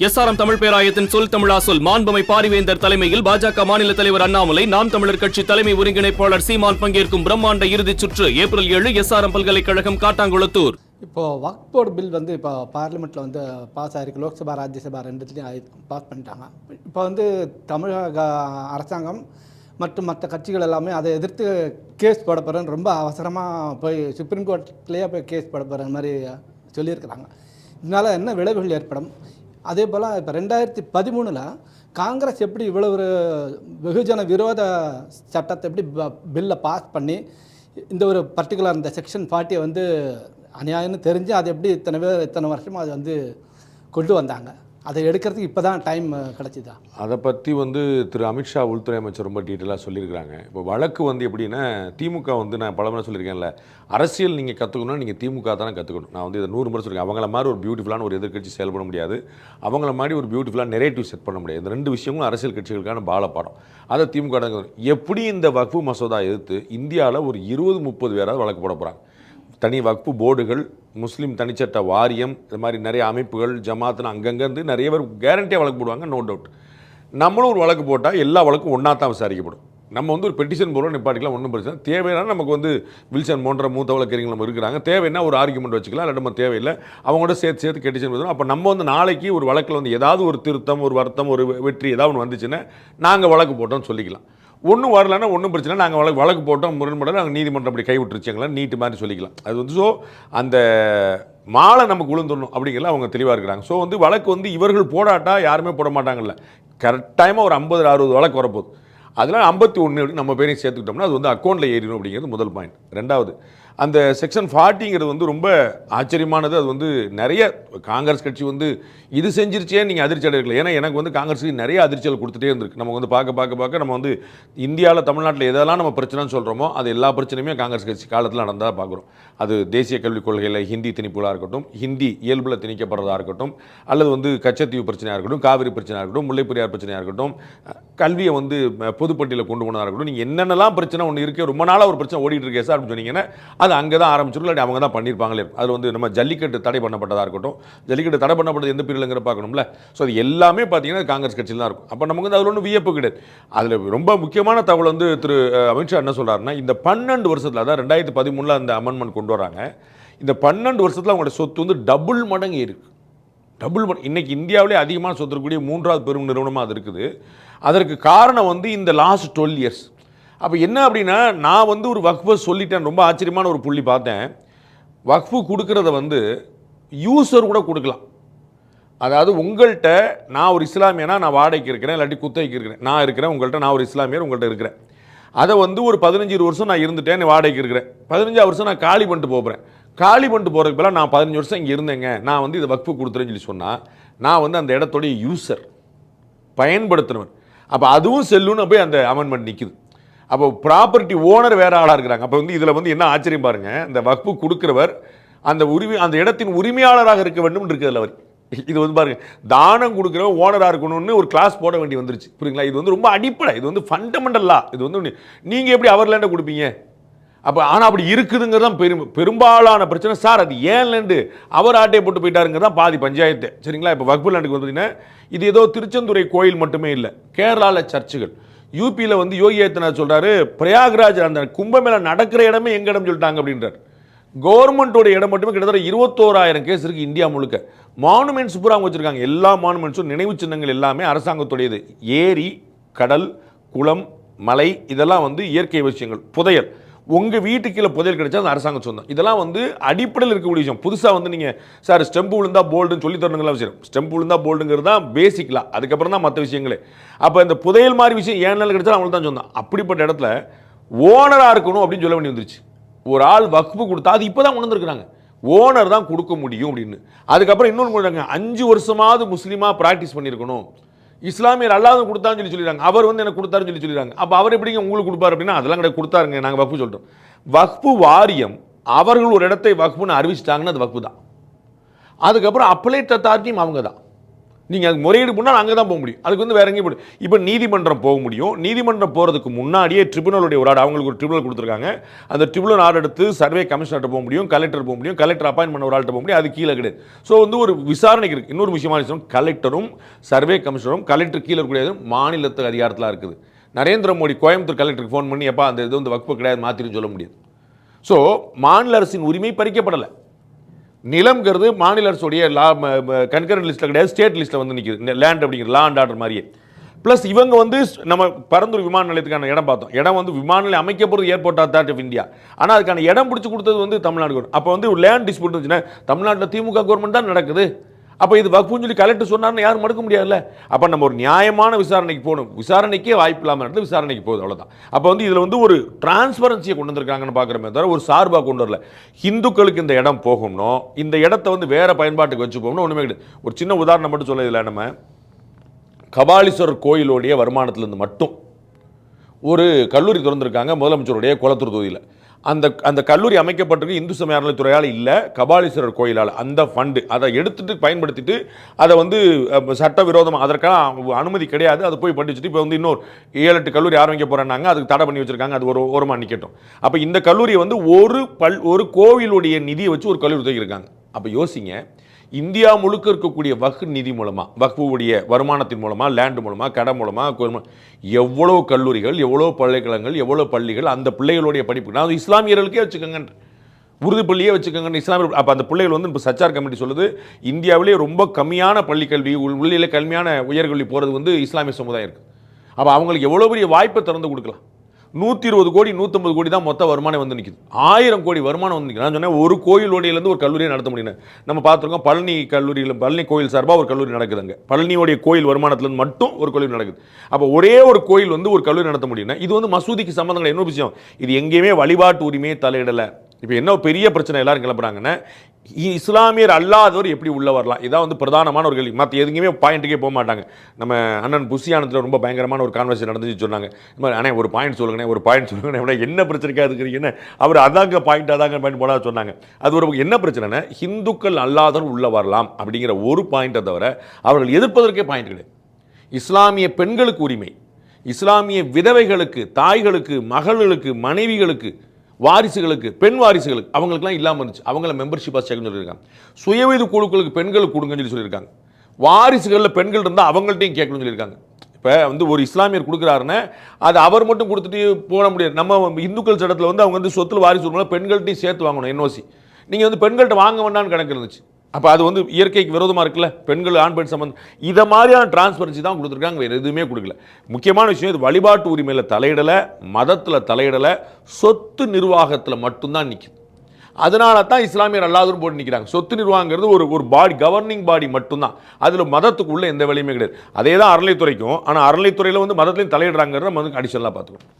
SRM Tamil பேராயத்தின் சொல் தமிழா சொல் மாண்புமை பாரிவேந்தர் தலைமையில் பாஜக மாநில தலைவர் அண்ணாமலை, நாம் தமிழர் கட்சி தலைமை ஒருங்கிணைப்பாளர் சீமான் பங்கேற்கும் பிரம்மாண்ட இறுதிச் சுற்று ஏப்ரல் 7 எஸ்ஆர்எம் பல்கலைக்கழகம் காட்டாங்குளத்தூர். இப்போ வக்ஃப் போர்டு பில் இப்போ பார்லிமெண்ட்டில் பாஸ் ஆகிருக்கு. லோக்சபா ராஜ்யசபா ரெண்டுத்துலேயும் பாஸ் பண்ணிட்டாங்க. இப்போ தமிழக அரசாங்கம் மற்றும் மற்ற கட்சிகள் எல்லாமே அதை எதிர்த்து கேஸ் போட போகிறேன்னு ரொம்ப அவசரமாக போய் சுப்ரீம் கோர்ட்லேயே போய் கேஸ் போட போகிற மாதிரி சொல்லியிருக்கிறாங்க. இதனால் என்ன விளைவுகள் ஏற்படும்? அதே போல் இப்போ 2013 காங்கிரஸ் எப்படி இவ்வளோ ஒரு வெகுஜன விரோத சட்டத்தை எப்படி பில்லை பாஸ் பண்ணி இந்த ஒரு பர்டிகுலர் இந்த செக்ஷன் 40 அநியாயம்னு தெரிஞ்சு அது எப்படி இத்தனை வருஷமாக அது கொண்டு வந்தாங்க. அதை எடுக்கிறதுக்கு இப்போ தான் டைம் கிடச்சிதா? அதை பற்றி திரு அமித்ஷா உள்துறை அமைச்சர் ரொம்ப டீட்டெயிலாக சொல்லியிருக்கிறாங்க. இப்போ வழக்கு எப்படின்னா, திமுக நான் பல முறை சொல்லியிருக்கேன்ல, அரசியல் நீங்கள் கற்றுக்கணும்னா நீங்கள் திமுக தானே கற்றுக்கணும். நான் இதை 100 முறை சொல்லியிருக்கேன். அவங்கள மாதிரி ஒரு பியூட்டிஃபுல்லான ஒரு எதிர்கட்சி செயல்பட முடியாது, அவங்கள மாதிரி ஒரு பியூட்டிஃபுல்லாக நெரேட்டிவ் செட் பண்ண முடியாது. இந்த 2 விஷயங்களும் அரசியல் கட்சிகளுக்கான பாலப்பாடம். அதை திமுக எப்படி இந்த வக்ஃபு மசோதா எதிர்த்து இந்தியாவில் ஒரு 20-30 பேராவது வழக்கு போட போகிறாங்க. தனி வக்ஃபு போர்டுகள், முஸ்லீம் தனிச்சட்ட வாரியம், இது மாதிரி நிறைய அமைப்புகள், ஜமாத்துன்னு அங்கங்கேருந்து நிறைய பேர் கேரண்டியாக வழக்கு போடுவாங்க. நோ டவுட் நம்மளும் ஒரு வழக்கு போட்டால் எல்லா வழக்கும் ஒன்றா தான் விசாரிக்கப்படும். நம்ம ஒரு பெட்டிஷன் போடுறோம், நிப்பாட்டிக்கலாம், ஒன்றும் பிரச்சனை. தேவையான நமக்கு வில்சன் போன்ற மூத்த வழக்கறிஞர்கள் நம்ம இருக்கிறாங்க. தேவைன்னா ஒரு ஆர்குமெண்ட் வச்சுக்கலாம், இல்லை நம்ம தேவையில்லை அவங்களோட சேர்த்து கெட்டிஷன் கொடுத்தோம். அப்போ நம்ம நாளைக்கு ஒரு வழக்கில் ஏதாவது ஒரு திருத்தம், ஒரு வருத்தம், ஒரு வெற்றி ஏதாவது ஒன்று வந்துச்சுன்னா நாங்கள் வழக்கு போட்டோம்னு சொல்லிக்கலாம். ஒன்றும் வரலன்னா ஒன்றும் பிரச்சனை, நாங்கள் வழக்கு போட்டோம், முரண்பட நாங்கள் நீதிமன்றம் அப்படி கைவிட்டுருச்சுங்களா நீட்டு மாதிரி சொல்லிக்கலாம். அது ஸோ அந்த மாலை நமக்கு விழுந்துடணும் அப்படிங்கிறத அவங்க தெளிவாக இருக்கிறாங்க. ஸோ வழக்கு இவர்கள் போடாட்டா யாருமே போட மாட்டாங்கல்ல. கரெக்டாக ஒரு 50-60 வழக்கு வரப்போகுது. அதனால் 51 நம்ம பேரையும் சேர்த்துக்கிட்டோம்னா அது அக்கௌண்ட்டில் ஏறிடும் அப்படிங்கிறது முதல் பாயிண்ட். ரெண்டாவது, அந்த செக்ஷன் 40ங்கிறது ரொம்ப ஆச்சரியமானது. அது நிறைய காங்கிரஸ் கட்சி இது செஞ்சிருச்சே நீங்கள் அதிர்ச்சி அடையல. ஏன்னா எனக்கு காங்கிரஸுக்கு நிறைய அதிர்ச்சிகள் கொடுத்துட்டே இருந்திருக்கு. நம்ம பார்க்க நம்ம இந்தியாவில் தமிழ்நாட்டில் எதெல்லாம் நம்ம பிரச்சனைன்னு சொல்கிறோமோ அது எல்லா பிரச்சனையுமே காங்கிரஸ் கட்சி காலத்தில் நடந்தால் பார்க்குறோம். அது தேசிய கல்விக் கொள்கையில் ஹிந்தி திணிப்புகளாக இருக்கட்டும், ஹிந்தி இயல்பில் திணிக்கப்படுறதா இருக்கட்டும், அல்லது கச்சத்தீவு பிரச்சனையாக இருக்கட்டும், காவிரி பிரச்சனையாக இருக்கட்டும், முல்லைப்பெரியார் பிரச்சனையாக இருக்கட்டும், கல்வியை பொதுப்பட்டியலில் கொண்டு போனதாக இருக்கட்டும், நீங்கள் என்னென்னலாம் பிரச்சனை ஒன்று இருக்குது, ரொம்ப நாளாக ஒரு பிரச்சனை ஓடிட்டு இருக்கே சார் அப்படின்னு சொன்னீங்கன்னா அது அங்கே தான் ஆரம்பிச்சிடும், இல்லை அவங்க தான் பண்ணியிருப்பாங்களே. அது நம்ம ஜல்லிக்கட்டு தடை பண்ணப்பட்டதாக இருக்கட்டும், ஜல்லிக்கட்டு தடை பண்ணப்பட்டது எந்த பீரியடுங்கிற பார்க்கணும்ல. ஸோ அது எல்லாமே பார்த்தீங்கன்னா காங்கிரஸ் கட்சியில் தான் இருக்கும். அப்போ நமக்கு அதில் ஒன்றும் வியப்பு கிடையாது. அதில் ரொம்ப முக்கியமான தகவல் திரு அமித்ஷா என்ன சொல்கிறாருன்னா, இந்த 12 வருஷத்தில், அதான் 2013 அந்த அமெண்ட்மெண்ட் கொண்டு வராங்க, இந்த 12 வருஷத்தில் அவங்களோட சொத்து டபுள் மடங்கு இருக்குது. டபுள் மடங்கு. இன்றைக்கி இந்தியாவிலே அதிகமான சொத்து இருக்கக்கூடிய 3வது பெரும் நிறுவனமாக அது இருக்குது. அதற்கு காரணம் இந்த லாஸ்ட் 12 இயர்ஸ். அப்போ என்ன அப்படின்னா, நான் ஒரு வக்ஃபை சொல்லிட்டேன். ரொம்ப ஆச்சரியமான ஒரு புள்ளி பார்த்தேன். வக்ஃபு கொடுக்குறத யூசர் கூட கொடுக்கலாம். அதாவது உங்கள்கிட்ட நான் ஒரு இஸ்லாமியனா நான் வாடகைக்கு இருக்கிறேன், இல்லாட்டி குத்தகைக்கு இருக்கிறேன், நான் இருக்கிறேன் உங்கள்கிட்ட, நான் ஒரு இஸ்லாமியர் உங்கள்கிட்ட இருக்கிறேன். அதை ஒரு 15-20 வருஷம் நான் இருந்துட்டேன், வாடகைக்கு இருக்கிறேன். 15 வருஷம் நான் காலி பண்ணிட்டு போகிறேன். காலி பண்ணிட்டு போகிறதுக்கு பதிலாக நான் 15 வருஷம் இங்கே இருந்தேங்க, நான் இதை வக்ஃபு கொடுத்துறேன்னு சொல்லி சொன்னால் நான் அந்த இடத்துடைய யூசர், பயன்படுத்துகிறவன். அப்போ அதுவும் செல்லுன்னு போய் அந்த அமெண்ட்மெண்ட் நிற்குது. அப்போ ப்ராப்பர்ட்டி ஓனர் வேறு ஆளாக இருக்கிறாங்க. அப்போ இதில் என்ன ஆச்சரியம் பாருங்கள், இந்த வக்ஃபு கொடுக்குறவர் அந்த இடத்தின் உரிமையாளராக இருக்க வேண்டும் இருக்குதுல்ல அவர். இது பாருங்க, தானம் கொடுக்குறவன் ஓனராக இருக்கணும்னு ஒரு கிளாஸ் போட வேண்டி வந்துருச்சு. புரியுங்களா? இது ரொம்ப அடிப்படை, இது ஃபண்டமெண்டலா. இது நீங்கள் எப்படி அவர் லேண்டை கொடுப்பீங்க? அப்போ ஆனால் அப்படி இருக்குதுங்கிறது தான் பெரும்பாலான பிரச்சனை. சார் அது ஏன் லேண்டு அவர் ஆட்டையை போட்டு போயிட்டாருங்கிறது தான் பாதி பஞ்சாயத்து. சரிங்களா? இப்போ வக்ஃபு லேண்டுக்கு பார்த்தீங்கன்னா இது ஏதோ திருச்செந்துறை கோயில் மட்டுமே இல்லை, கேரளாவில் சர்ச்சுகள், யூபியில் யோகி ஆதித்யநாத் சொல்கிறாரு, பிரயாக்ராஜ் அந்த கும்பமேளா நடக்கிற இடமே எங்கள் இடம் சொல்லிட்டாங்க அப்படின்றார். கவர்மெண்ட்டோட இடம் மட்டுமே கிட்டத்தட்ட 21,000 கேஸ் இருக்குது இந்தியா முழுக்க. மானுமெண்ட்ஸ் பூரா அவங்க வச்சுருக்காங்க. எல்லா மானுமெண்ட்ஸும், நினைவு சின்னங்கள் எல்லாமே அரசாங்கத்துடையது. ஏரி, கடல், குளம், மலை, இதெல்லாம் இயற்கை விஷயங்கள். புதையல், உங்கள் வீட்டுக்கு கீழே புதையல் கிடைச்சா அந்த அரசாங்கம் சொந்தம். இதெல்லாம் அடிப்படையில் இருக்கக்கூடிய விஷயம். புதுசாக நீங்கள் சார் ஸ்டெம்பு விழுந்தா போல்டுன்னு சொல்லி தரணுங்களா விஷயம். ஸ்டெம்பு விழுந்தா போல்டுங்கிறது தான் பேசிக்கலாம், அதுக்கப்புறம் தான் மற்ற விஷயங்களே. அப்போ இந்த புதையல் மாதிரி விஷயம் ஏன் நாள் கிடைச்சா அவங்களுக்கு தான் சொந்தம். அப்படிப்பட்ட இடத்துல ஓனராக இருக்கணும் அப்படின்னு சொல்ல வேண்டி வந்துருச்சு. ஒரு ஆள் வக்ஃபு கொடுத்தா அது இப்போ தான் உணர்ந்துருக்குறாங்க, ஓனர் தான் கொடுக்க முடியும் அப்படின்னு. அதுக்கப்புறம் இன்னொன்று கொடுத்தாங்க, 5 வருஷமாவது முஸ்லீமாக ப்ராக்டிஸ் பண்ணியிருக்கணும், இஸ்லாமியர் அல்லாத கொடுத்தான்னு சொல்லிடுறாங்க. அவர் எனக்கு கொடுத்தாருன்னு சொல்லிடுறாங்க. அப்போ அவர் எப்படிங்க உங்களுக்கு கொடுப்பார் அப்படின்னா, அதெல்லாம் கிடையாது, கொடுத்தாருங்க, நாங்கள் வக்ஃபு சொல்கிறோம். வக்ஃபு வாரியம் அவர்கள் ஒரு இடத்தை வக்ஃபுன்னு அறிவிச்சிட்டாங்கன்னா அது வக்ஃபு தான். அதுக்கப்புறம் அப்லேட் அத்தாரிட்டியும் அவங்க தான். நீங்கள் அதுக்கு முறையீடு பண்ணால் அங்கே தான் போக முடியும். அதுக்கு வந்து வேற எங்கேயும் இப்போ நீதிமன்றம் போக முடியும். நீதிமன்றம் போகிறதுக்கு முன்னாடியே ட்ரிபுனலுடைய ஒரு ஆர்டர், அவங்களுக்கு ஒரு ட்ரிபுனல் கொடுத்துருக்காங்க. அந்த ட்ரிபுனல் ஆர்டர் எடுத்து சர்வே கமிஷனர்கிட்ட போக முடியும், கலெக்டர் போக முடியும், கலெக்டர் அப்பாயின் பண்ண ஒரு ஆள்கிட்ட போக முடியும். அது கீழே கிடையாது. ஸோ வந்து ஒரு விசாரணைக்கு இருக்குது. இன்னொரு முக்கியமான விஷயம், கலெக்டரும் சர்வே கமிஷனரும் கலெக்டர் கீழே இருக்கக்கூடியது மாநிலத்துக்கு அதிகாரத்தில் இருக்குது. நரேந்திர மோடி கோயம்புத்தூர் கலெக்டருக்கு ஃபோன் பண்ணி எப்பா அந்த இது வந்து வக்ஃபு கிடையாது மாற்றின்னு சொல்ல முடியாது. ஸோ மாநில அரசின் உரிமை பறிக்கப்படலை. நிலம்ங்கிறது மாநில அரசுடைய கன்கரண்ட் லிஸ்ட்டில் கிடையாது, ஸ்டேட் லிஸ்ட்டில் வந்து நிற்கிது. லேண்ட் அப்படிங்கிற லா அண்ட் ஆர்டர் மாதிரியே. ப்ளஸ் இவங்க வந்து நம்ம பரந்தூர் விமான நிலையத்துக்கான இடம் பார்த்தோம். இடம் வந்து விமான நிலையம் அமைக்க போகிறது ஏர்போர்ட் அத்தாரிட்டி ஆஃப் இந்தியா. ஆனால் அதுக்கான இடம் பிடிச்சி கொடுத்தது வந்து தமிழ்நாடு கவர்மெண்ட். அப்போ வந்து ஒரு லேண்ட் டிஸ்பியூட் இருந்துச்சுன்னா தமிழ்நாட்டில் திமுக கவர்மெண்ட் தான் நடக்குது. அப்போ இது வக்ஃபுன்னு சொல்லி கலெக்டர் சொன்னார்னு யாரும் மறுக்க முடியாதுல்ல. அப்போ நம்ம ஒரு நியாயமான விசாரணைக்கு போகணும். விசாரணைக்கே வாய்ப்பு இல்லாமல் நடந்து விசாரணைக்கு போகுது, அவ்வளோதான். அப்போ வந்து இதில் வந்து ஒரு டிரான்ஸ்பரன்சியை கொண்டு வந்திருக்காங்கன்னு பார்க்குறமே தவிர ஒரு சார்பாக கொண்டு வரல. ஹிந்துக்களுக்கு இந்த இடம் போகணும், இந்த இடத்த வந்து வேற பயன்பாட்டுக்கு வச்சு போகணும், ஒன்றுமே கிடையாது. ஒரு சின்ன உதாரணம் மட்டும் சொல்ல, இதில் நம்ம கபாலீஸ்வரர் கோயிலுடைய வருமானத்திலிருந்து மட்டும் ஒரு கல்லூரி திறந்திருக்காங்க முதலமைச்சருடைய குளத்தூர் தொகுதியில். அந்த கல்லூரி அமைக்கப்பட்டிருக்கு இந்து சமய அறநிலைத்துறையால் இல்லை, கபாலீஸ்வரர் கோயிலால். அந்த ஃபண்டு அதை எடுத்துட்டு பயன்படுத்திட்டு அதை வந்து சட்டவிரோதமாக அதற்கான அனுமதி கிடையாது, அதை போய் படிச்சுட்டு இப்போ வந்து இன்னொரு 7-8 கல்லூரி ஆரம்பிக்க போகிறாங்க, அதுக்கு தடை பண்ணி வச்சிருக்காங்க. அது ஒரு ஓரமாக நிற்கட்டும். அப்போ இந்த கல்லூரியை வந்து ஒரு கோவிலுடைய நிதியை வச்சு ஒரு கல்லூரி துவக்கியிருக்காங்க. அப்போ யோசிங்க, இந்தியா முழுக்க இருக்கக்கூடிய வக்ஃபு நிதி மூலமாக, வக்ஃபுடைய வருமானத்தின் மூலமாக, லேண்டு மூலமாக, கடை மூலமாக எவ்வளோ கல்லூரிகள், எவ்வளோ பல்கலைக்கழகங்கள், எவ்வளோ பள்ளிகள் அந்த பிள்ளைகளுடைய படிப்பு. நான் இஸ்லாமியர்களுக்கே வச்சுக்கோங்க, உருது பள்ளியே வச்சுக்கோங்க இஸ்லாமியர். அப்போ அந்த பிள்ளைகள் வந்து இப்போ சச்சார் கமிட்டி சொல்லுது இந்தியாவிலே ரொம்ப கம்மியான பள்ளிக்கல்வி, உள்ளிலே கம்மியான உயர்கல்வி போகிறது வந்து இஸ்லாமிய சமுதாயம் இருக்குது. அப்போ அவங்களுக்கு எவ்வளோ பெரிய வாய்ப்பை திறந்து கொடுக்கலாம். 120 கோடி 150 கோடி தான் மொத்த வருமானம் வந்து நிற்குது. 1000 கோடி வருமானம் வந்து நிற்குது. நான் சொன்னேன் ஒரு கோயிலோடையிலேருந்து ஒரு கல்லூரியை நடத்த முடியும். நம்ம பார்த்துருக்கோம் பழனி கல்லூரியில், பழனி கோயில் சார்பாக ஒரு கல்லூரி நடக்குதுங்க. பழனியோடைய கோயில் வருமானத்துலேருந்து மட்டும் ஒரு கல்லூரி நடக்குது. அப்போ ஒரே ஒரு கோயில் வந்து ஒரு கல்லூரி நடத்த முடியும்னா இது வந்து மசூதிக்கு சம்மந்தம் கிடையாது. இன்னொரு விஷயம், இது எங்கேயுமே வழிபாட்டு உரிமையை தலையிடலை. இப்போ என்ன பெரிய பிரச்சனை எல்லாரும் கிளப்புறாங்கன்னா இஸ்லாமியர் அல்லாதவர் எப்படி உள்ள வரலாம், இதான் வந்து பிரதானமான ஒரு கேள்வி. மற்ற எதுவுமே பாயிண்ட்டுக்கே போக மாட்டாங்க. நம்ம அண்ணன் புசியானத்தில் ரொம்ப பயங்கரமான ஒரு கான்வர்சேஷன் நடந்துச்சு சொன்னாங்க. இந்த மாதிரி அண்ணே ஒரு பாயிண்ட் சொல்லுங்கண்ணே, ஒரு பாயிண்ட் சொல்லுங்கண்ணே, என்ன பிரச்சனைக்காக இருக்கிறீங்கன்னு அவர் அதாங்க பாயிண்ட் போட சொன்னாங்க. அது ஒரு என்ன பிரச்சனைனா ஹிந்துக்கள் அல்லாதவர் உள்ள வரலாம் அப்படிங்கிற ஒரு பாயிண்ட்டை தவிர அவர்கள் எதிர்ப்பதற்கே பாயிண்ட் கிடையாது. இஸ்லாமிய பெண்களுக்கு உரிமை, இஸ்லாமிய விதவைகளுக்கு, தாய்களுக்கு, மகள்களுக்கு, மனைவிகளுக்கு, வாரிசுகளுக்கு, பெண் வாரிசுகளுக்கு அவங்களுக்குலாம் இல்லாமல் இருந்துச்சு. அவங்கள மெம்பர்ஷிப்பாக சேர்க்கணும்னு சொல்லியிருக்காங்க. சுயவிது குழுக்களுக்கு பெண்களுக்கு கொடுங்கன்னு சொல்லி சொல்லியிருக்காங்க. வாரிசுகளில் பெண்கள் இருந்தால் அவங்கள்ட்டையும் கேட்கணும்னு சொல்லியிருக்காங்க. இப்போ வந்து ஒரு இஸ்லாமியர் கொடுக்குறாருன்னா அது அவர் மட்டும் கொடுத்துட்டு போட முடியாது. நம்ம இந்துக்கள் சட்டத்தில் வந்து அவங்க வந்து சொத்துல வாரிசு பெண்கள்ட்டையும் சேர்த்து வாங்கணும் என்ஓசி. நீங்கள் வந்து பெண்கள்கிட்ட வாங்க வேண்டாம்னு கணக்கு இருந்துச்சு. அப்போ அது வந்து இயற்கைக்கு விரோதமாக இருக்குல்ல, பெண்கள் ஆண் பெண் சம்பந்தம். இதை மாதிரியான டிரான்ஸ்பரன்சி தான் கொடுத்துருக்காங்க, வேறு எதுவுமே கொடுக்கல. முக்கியமான விஷயம், இது வழிபாட்டு உரிமையில் தலையிடலை, மதத்தில் தலையிடலை, சொத்து நிர்வாகத்தில் மட்டும்தான் நிற்குது. அதனால தான் இஸ்லாமியர் அல்லாதவரும் போட்டு நிற்கிறாங்க. சொத்து நிர்வாகங்கிறது ஒரு பாடி, கவர்னிங் பாடி மட்டும்தான். அதில் மதத்துக்குள்ளே எந்த வேலையுமே கிடையாது. அதே தான் அறநிலைத்துறைக்கும். ஆனால் அறநிலைத்துறையில் வந்து மதத்துலையும் தலையிடுறாங்கிறத நம்ம வந்து அடிஷனலாக பார்த்துக்கணும்.